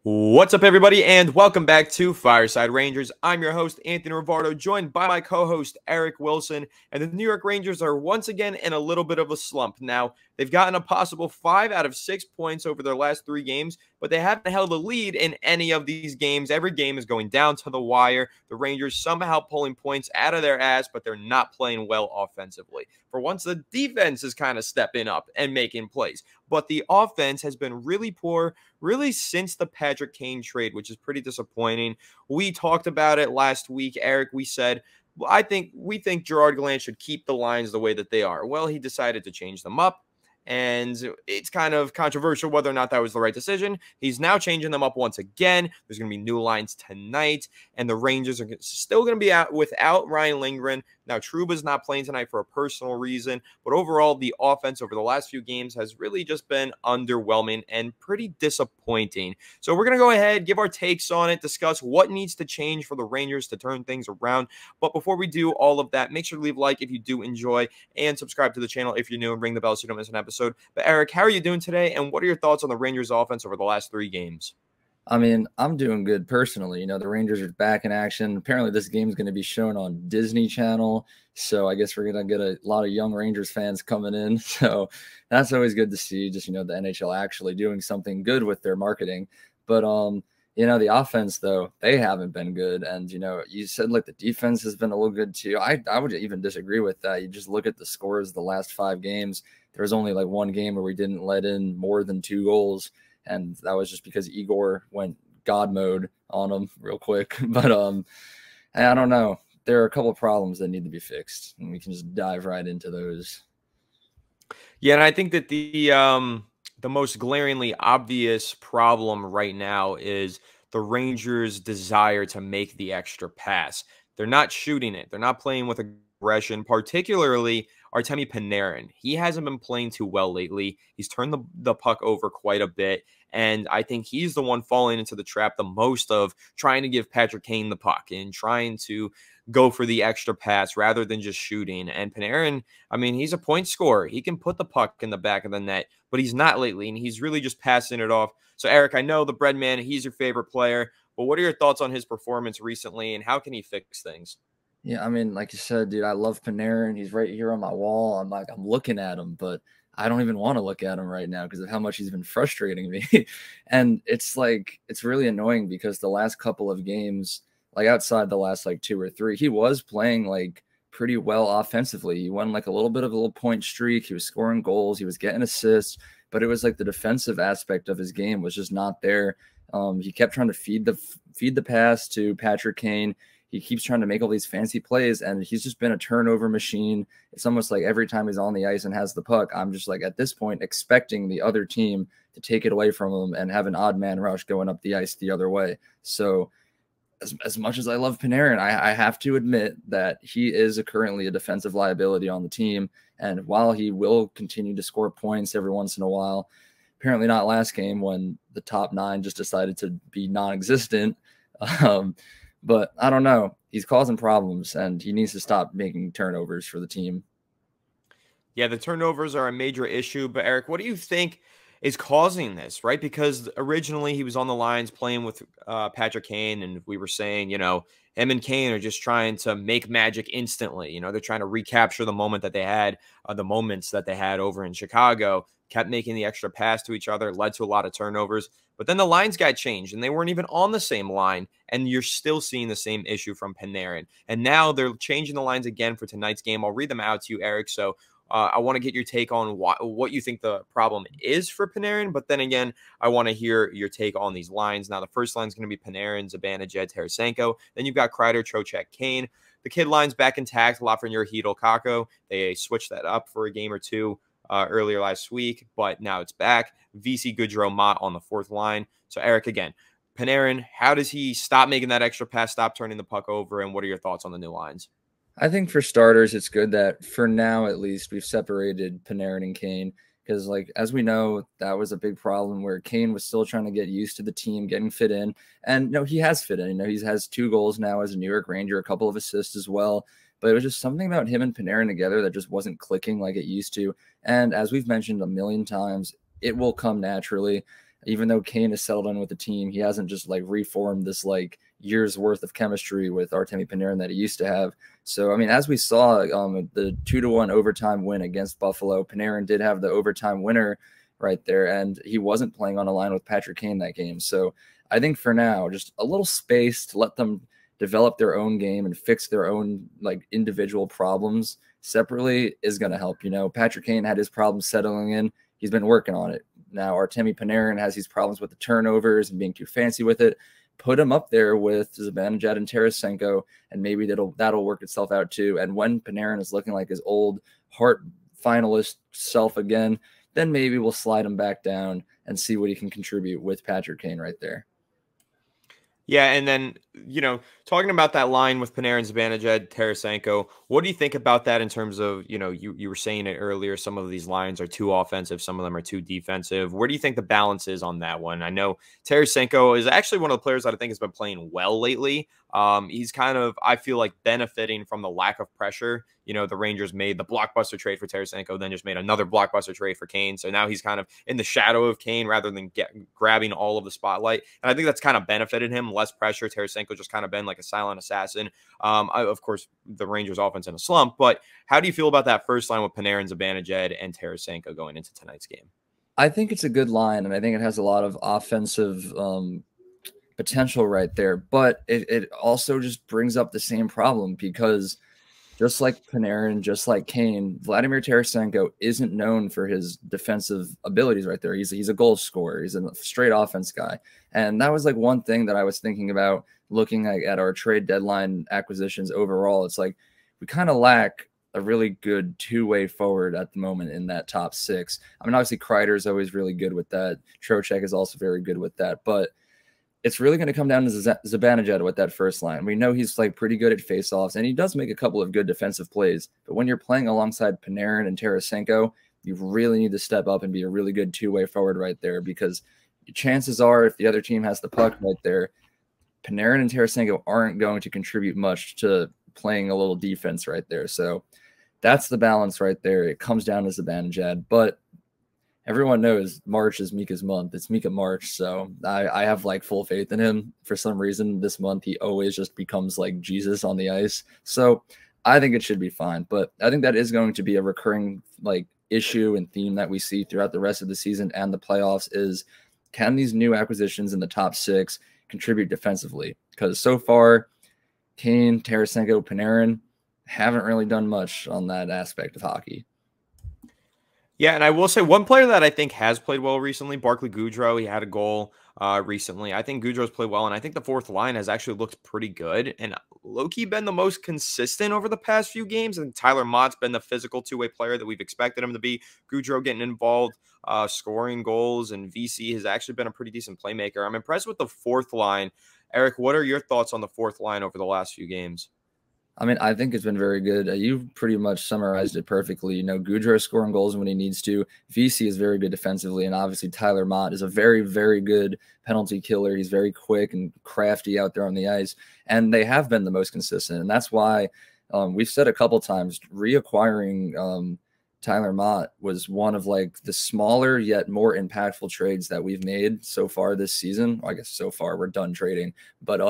What's up, everybody, and welcome back to Fireside Rangers. I'm your host, Anthony Rivardo, joined by my co-host, Eric Wilson, and the New York Rangers are once again in a little bit of a slump. Now, they've gotten a possible 5 out of 6 points over their last 3 games, but they haven't held a lead in any of these games. Every game is going down to the wire. The Rangers somehow pulling points out of their ass, but they're not playing well offensively. For once, the defense is kind of stepping up and making plays, but the offense has been really poor really since the Patrick Kane trade, which is pretty disappointing. We talked about it last week, Eric. We said, well, we think Gerard Gallant should keep the lines the way that they are. Well, he decided to change them up, and it's kind of controversial whether or not that was the right decision. He's now changing them up once again. There's going to be new lines tonight, and the Rangers are still going to be out without Ryan Lindgren. Now, Trouba's not playing tonight for a personal reason, but overall, the offense over the last few games has really just been underwhelming and pretty disappointing. So we're going to go ahead, give our takes on it, discuss what needs to change for the Rangers to turn things around. But before we do all of that, make sure to leave a like if you do enjoy and subscribe to the channel if you're new and ring the bell so you don't miss an episode. But Eric, how are you doing today, and what are your thoughts on the Rangers offense over the last 3 games? I mean, I'm doing good personally. The Rangers are back in action. Apparently, this game's going to be shown on Disney Channel. So I guess we're going to get a lot of young Rangers fans coming in. So that's always good to see, just, the NHL actually doing something good with their marketing. But, the offense, though, they haven't been good. And, you said, like, the defense has been a little good, too. I would even disagree with that. You just look at the scores the last 5 games. There was only, like, 1 game where we didn't let in more than 2 goals. And that was just because Igor went God mode on him real quick. But I don't know. There are a couple of problems that need to be fixed, and we can just dive right into those. Yeah, and I think that the most glaringly obvious problem right now is the Rangers' desire to make the extra pass. They're not shooting it. They're not playing with aggression, particularly Artemi Panarin. He hasn't been playing too well lately. He's turned the puck over quite a bit, and I think he's the one falling into the trap the most of trying to give Patrick Kane the puck and trying to go for the extra pass rather than just shooting. And Panarin, I mean, he's a point scorer. He can put the puck in the back of the net, but he's not lately, and he's really just passing it off. So, Eric, I know the bread man, he's your favorite player, but what are your thoughts on his performance recently, and how can he fix things? Yeah, I mean, like you said, dude, I love Panarin. He's right here on my wall. I'm looking at him, but I don't even want to look at him right now because of how much he's been frustrating me. And it's really annoying because the last couple of games, like outside the last 2 or 3, he was playing pretty well offensively. He won a little point streak. He was scoring goals. He was getting assists, but it was the defensive aspect of his game was just not there. He kept trying to feed the pass to Patrick Kane. He keeps trying to make all these fancy plays, and he's just been a turnover machine. It's almost like every time he's on the ice and has the puck, I'm just at this point expecting the other team to take it away from him and have an odd man rush going up the ice the other way. So as much as I love Panarin, I have to admit that he is currently a defensive liability on the team. And while he will continue to score points every once in a while, apparently not last game when the top 9 just decided to be non-existent, but I don't know. He's causing problems, and he needs to stop making turnovers for the team. Yeah, the turnovers are a major issue. But, Eric, what do you think is causing this, right? Because originally he was on the lines playing with Patrick Kane, and we were saying, him and Kane are just trying to make magic instantly. They're trying to recapture the moment that they had, the moments that they had over in Chicago, kept making the extra pass to each other, led to a lot of turnovers. But then the lines got changed, and they weren't even on the same line, and you're still seeing the same issue from Panarin. And now they're changing the lines again for tonight's game. I'll read them out to you, Eric. So I want to get your take on what you think the problem is for Panarin, but then again, I want to hear your take on these lines. Now, the first line is going to be Panarin, Zibanejad, Tarasenko. Then you've got Kreider, Trocheck, Kane. The kid line's back intact, Lafreniere, Hedl, Kakko. They switched that up for a game or 2 earlier last week, but now it's back. VC, Goodrow, Mott on the 4th line. So, Eric, again, Panarin, how does he stop making that extra pass, stop turning the puck over, and what are your thoughts on the new lines? I think for starters, it's good that for now, at least, we've separated Panarin and Kane because, as we know, that was a big problem where Kane was still trying to get used to the team, getting fit in. And, he has fit in. He has 2 goals now as a New York Ranger, a couple of assists as well. But it was just something about him and Panarin together that just wasn't clicking like it used to. And as we've mentioned a million times, it will come naturally. Even though Kane has settled in with the team, he hasn't just like reformed this like years worth of chemistry with Artemi Panarin that he used to have. So I mean, as we saw, the 2-1 overtime win against Buffalo, Panarin did have the overtime winner right there, and he wasn't playing on a line with Patrick Kane that game. So I think for now, just a little space to let them develop their own game and fix their own like individual problems separately is going to help. You know, Patrick Kane had his problems settling in. He's been working on it. Now Artemi Panarin has these problems with the turnovers and being too fancy with it. Put him up there with Zibanejad and Tarasenko, and maybe that'll work itself out too. And when Panarin is looking like his old Hart finalist self again, then maybe we'll slide him back down and see what he can contribute with Patrick Kane right there. Yeah, and then, you know, talking about that line with Panarin, Zibanejad, Tarasenko, what do you think about that in terms of, you know, you were saying it earlier, some of these lines are too offensive, some of them are too defensive. Where do you think the balance is on that one? I know Tarasenko is actually one of the players that I think has been playing well lately. He's kind of, I feel like, benefiting from the lack of pressure. You know, the Rangers made the blockbuster trade for Tarasenko, then just made another blockbuster trade for Kane. So now he's kind of in the shadow of Kane rather than grabbing all of the spotlight. And I think that's kind of benefited him. Less pressure. Tarasenko just kind of been like a silent assassin. Of course, the Rangers offense in a slump. But how do you feel about that first line with Panarin, Zibanejad, and Tarasenko going into tonight's game? I think it's a good line, and I think it has a lot of offensive potential right there. But it also just brings up the same problem because just like Panarin, just like Kane, Vladimir Tarasenko isn't known for his defensive abilities right there. He's a goal scorer. He's a straight offense guy. And that was like one thing that I was thinking about looking at our trade deadline acquisitions overall. It's like we kind of lack a really good two-way forward at the moment in that top six. I mean, obviously Kreider is always really good with that. Trocheck is also very good with that. But it's really going to come down to Zibanejad with that first line. We know he's like pretty good at faceoffs, and he does make a couple of good defensive plays. But when you're playing alongside Panarin and Tarasenko, you really need to step up and be a really good two-way forward right there, because chances are if the other team has the puck right there, Panarin and Tarasenko aren't going to contribute much to playing a little defense right there. So that's the balance right there. It comes down to Zibanejad, but everyone knows March is Mika's month. It's Mika March. So I have like full faith in him. For some reason, this month, he always just becomes like Jesus on the ice. So I think it should be fine. But I think that is going to be a recurring like issue and theme that we see throughout the rest of the season and the playoffs is, can these new acquisitions in the top six contribute defensively? Because so far, Kane, Tarasenko, Panarin haven't really done much on that aspect of hockey. Yeah, and I will say one player that I think has played well recently, Barclay Goodrow. He had a goal recently. I think Goodrow's played well, and I think the fourth line has actually looked pretty good. And low-key been the most consistent over the past few games. And Tyler Mott's been the physical two-way player that we've expected him to be. Goodrow getting involved, scoring goals, and VC has actually been a pretty decent playmaker. I'm impressed with the fourth line. Eric, what are your thoughts on the fourth line over the last few games? I mean, I think it's been very good. You pretty much summarized it perfectly. You know, Goudreau scoring goals when he needs to. VC is very good defensively, and obviously Tyler Mott is a very, very good penalty killer. He's very quick and crafty out there on the ice, and they have been the most consistent. And that's why we've said a couple times, reacquiring Tyler Mott was one of like the smaller yet more impactful trades that we've made so far this season. Well, I guess so far we're done trading, but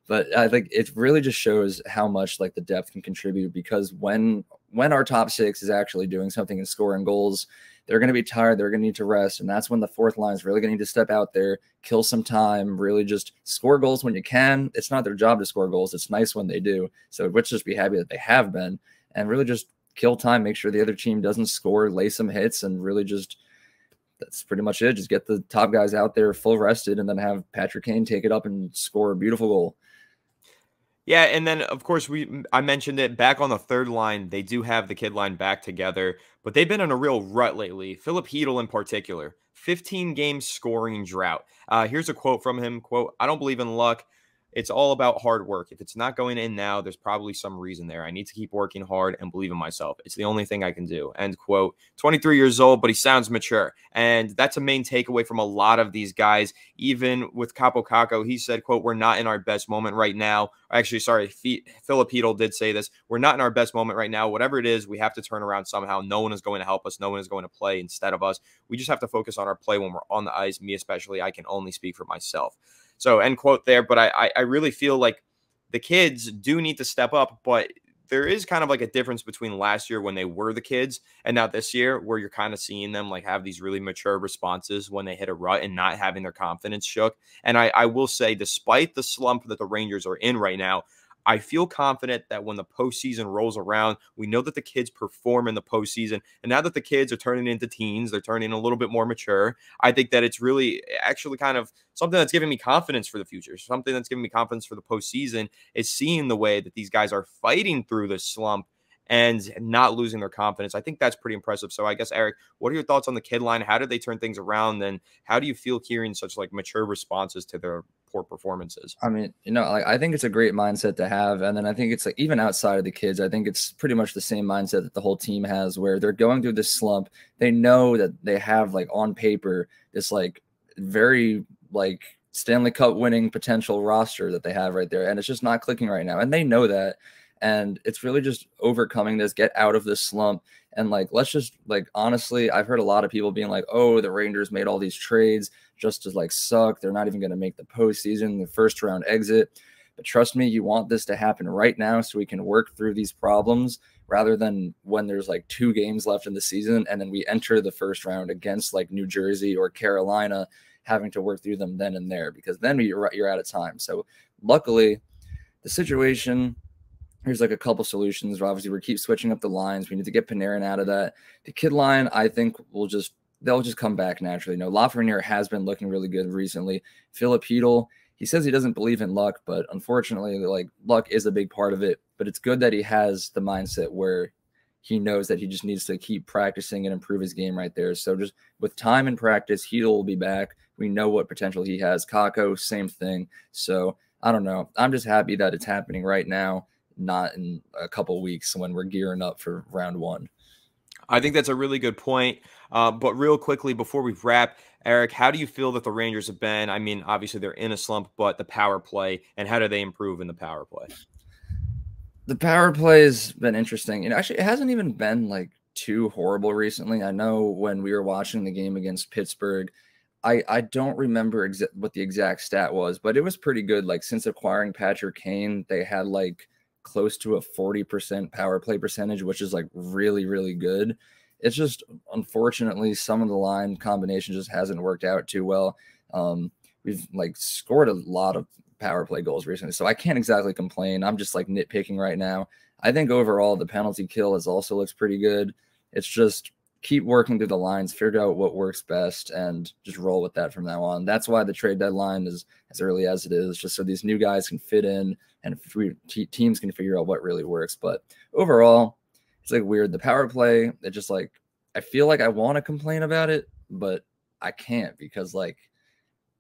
But I think it really just shows how much like the depth can contribute, because when our top six is actually doing something and scoring goals, they're going to be tired. They're going to need to rest. And that's when the fourth line is really going to need to step out there, kill some time, really just score goals when you can. It's not their job to score goals. It's nice when they do. So let's just be happy that they have been, and really just kill time, make sure the other team doesn't score, lay some hits, and really just that's pretty much it. Just get the top guys out there full rested, and then have Patrick Kane take it up and score a beautiful goal. Yeah, and then, of course, I mentioned it, back on the third line, they do have the kid line back together, but they've been in a real rut lately. Philip Hedl in particular, 15 game scoring drought. Here's a quote from him, quote, "I don't believe in luck. it's all about hard work. If it's not going in now, there's probably some reason there. I need to keep working hard and believe in myself. It's the only thing I can do. End quote. 23 years old, but he sounds mature. And that's a main takeaway from a lot of these guys. Even with Capo Caco, he said, quote, we're not in our best moment right now. Actually, sorry, Filipino did say this. We're not in our best moment right now. Whatever it is, we have to turn around somehow. No one is going to help us. No one is going to play instead of us. We just have to focus on our play when we're on the ice. Me especially, I can only speak for myself. So end quote there. But I really feel like the kids do need to step up, but there is kind of like a difference between last year when they were the kids and now this year where you're kind of seeing them like have these really mature responses when they hit a rut and not having their confidence shook. And I will say, despite the slump that the Rangers are in right now, I feel confident that when the postseason rolls around, we know that the kids perform in the postseason. And now that the kids are turning into teens, they're turning a little bit more mature. I think that it's really actually kind of something that's giving me confidence for the future. Something that's giving me confidence for the postseason is seeing the way that these guys are fighting through this slump and not losing their confidence. I think that's pretty impressive. So I guess, Eric, what are your thoughts on the kid line? How did they turn things around? And how do you feel hearing such like mature responses to their poor performances? I mean, like I think it's a great mindset to have. And then I think it's like even outside of the kids, I think it's pretty much the same mindset that the whole team has where they're going through this slump. They know that they have like on paper this like very like Stanley Cup winning potential roster that they have right there. And it's just not clicking right now. And they know that. And it's really just overcoming this, get out of this slump. And like, let's just like, honestly, I've heard a lot of people being like, oh, the Rangers made all these trades just to like suck. They're not even going to make the postseason, the first round exit. But trust me, you want this to happen right now so we can work through these problems rather than when there's like 2 games left in the season. And then we enter the first round against like New Jersey or Carolina, having to work through them then and there, because then you're out of time. So luckily the situation, here's like a couple solutions. Obviously, we keep switching up the lines. We need to get Panarin out of that. The kid line, I think, they'll just come back naturally. Lafreniere has been looking really good recently. Filipino, he says he doesn't believe in luck, but unfortunately, like luck is a big part of it. But it's good that he has the mindset where he knows that he just needs to keep practicing and improve his game right there. So just with time and practice, Hedel will be back. We know what potential he has. Kako, same thing. So I don't know. I'm just happy that it's happening right now, not in a couple weeks when we're gearing up for round 1. I think that's a really good point. But real quickly, before we wrap, Eric, how do you feel that the Rangers have been? I mean, obviously they're in a slump, but the power play, and how do they improve in the power play? The power play has been interesting. Actually, it hasn't even been like too horrible recently. I know when we were watching the game against Pittsburgh, I don't remember what the exact stat was, but it was pretty good. Like since acquiring Patrick Kane, they had like close to a 40% power play percentage, which is like really, really good. It's just, unfortunately, some of the line combination just hasn't worked out too well. We've like scored a lot of power play goals recently, so I can't exactly complain. I'm just like nitpicking right now. I think overall the penalty kill also looks pretty good. It's just keep working through the lines, figure out what works best, and just roll with that from now on. That's why the trade deadline is as early as it is, just so these new guys can fit in and teams can figure out what really works. But overall, it's like weird. The power play, it just like, I feel like I want to complain about it, but I can't because like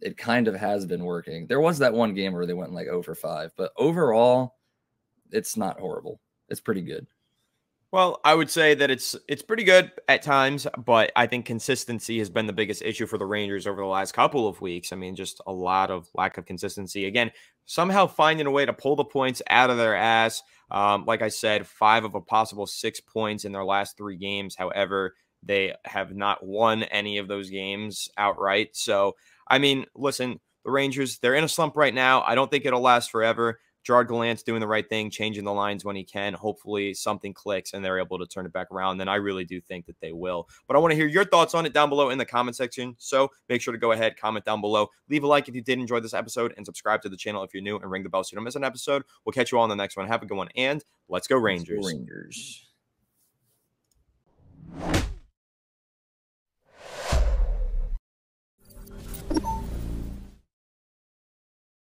it kind of has been working. There was that one game where they went like 0 for 5, but overall, it's not horrible. It's pretty good. Well, I would say that it's pretty good at times, but I think consistency has been the biggest issue for the Rangers over the last couple of weeks. I mean, just a lot of lack of consistency. Again, somehow finding a way to pull the points out of their ass. Like I said, 5 of a possible 6 points in their last 3 games. However, they have not won any of those games outright. So, I mean, listen, the Rangers, they're in a slump right now. I don't think it'll last forever. Gerard Gallant's doing the right thing, changing the lines when he can. Hopefully something clicks and they're able to turn it back around. Then I really do think that they will. But I want to hear your thoughts on it down below in the comment section. So make sure to go ahead, comment down below. Leave a like if you did enjoy this episode and subscribe to the channel if you're new and ring the bell so you don't miss an episode. We'll catch you all on the next one. Have a good one and let's go Rangers. Let's go Rangers.